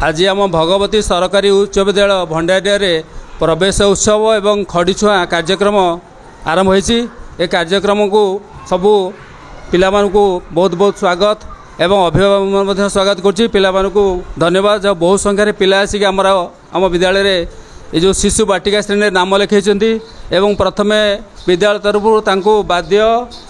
आज आम भगवती सरकारी उच्च विद्यालय भंडारिया प्रवेश उत्सव एवं खड़ीछुआ कार्यक्रम आरंभ होती। ए कार्यक्रम को सबू पिला बहुत बहुत स्वागत एवं अभिभावक स्वागत करुच्ची। पिला धन्यवाद जब बहुत संख्यार पिला आसिक आम विद्यालय ये जो शिशु बाटिका श्रेणी नाम लिखे एवं प्रथमे विद्यालय तरफ बाद्य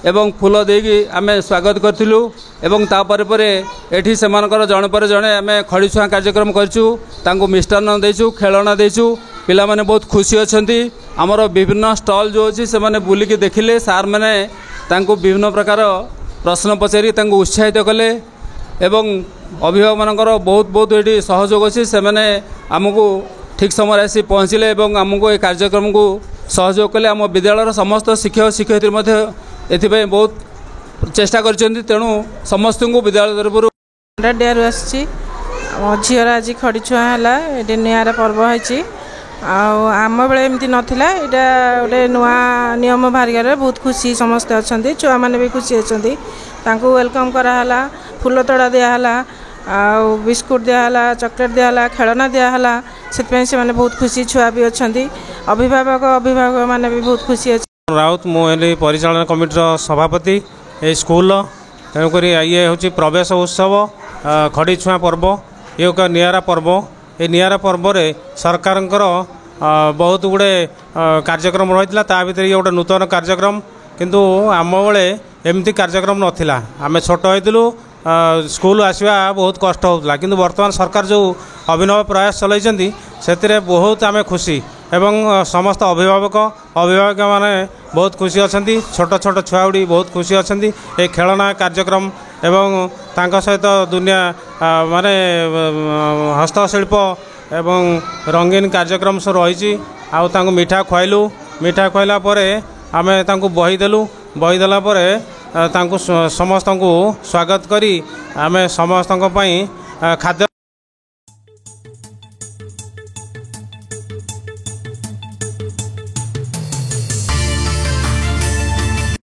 एवं फूल देकी आम स्वागत करूँ एवं तापर एठी सेमानकर जड़े पर जड़े आम खड़ीछुआ कार्यक्रम करूँ मिष्टान्न देचु खेलना देचु। पिला माने बहुत खुशी अच्छा आमर विभिन्न स्टल जो अच्छी से मैंने बुलिकी देखिले सार मैंने विभिन्न प्रकार प्रश्न पचारि उत्साहित कले एवं अभिभावक मानकर बहुत बहुत ये सहयोग अच्छी से मैंने आमको ठीक समय आसी पहुँचले एवं आमको ये कार्यक्रम को सहयोग कले। आम विद्यालय समस्त शिक्षक शिक्षयित्री एथि बहुत चेष्टा कर तेणु समस्त को विद्यालय तरफ डेयर आसी झीर आज खड़ीछुआ है ये निआरा पर्व है आम बेले एमती नाला यहाँ गोटे नुआ नियम बाहर बहुत खुशी समस्ते अच्छा छुआ मैंने भी खुशी अच्छा वेलकम कराला फूल तोड़ा दिहला बिस्कुट दिहला चॉकलेट दिहला खेलना दिहला से मैंने बहुत खुशी छुआ भी अच्छा अभिभावक मैंने भी बहुत खुशी अच्छे। राउत मुझे परिचालन कमिटीर सभापति ये स्कूल तेणुक ये हूँ प्रवेश उत्सव खड़ीछुआ पर्व ये एक निआरा पर्व। ये निआरा पर्व रे सरकार बहुत गुड़े कार्यक्रम रही ता भीतर ये गोटे नूतन कार्यक्रम किंतु आम बेले एमती कार्यक्रम नाला आम छोट होइतिलु स्कूल आसवा बहुत कष्ट होता किंतु वर्तमान सरकार जो अभिनव प्रयास चलती से बहुत आम खुशी एवं समस्त अभिभावक माने बहुत खुशी अच्छा छोट छोट छुआड़ी बहुत खुशी अच्छा ये खेलना कार्यक्रम एवं तांका सहित दुनिया माने हस्तशिल्प एवं रंगीन कार्यक्रम सब रही आउ मिठा खुआलु मिठा खुआला आम बही देलु बही देला समस्त को स्वागत करी आम समस्त खाद्य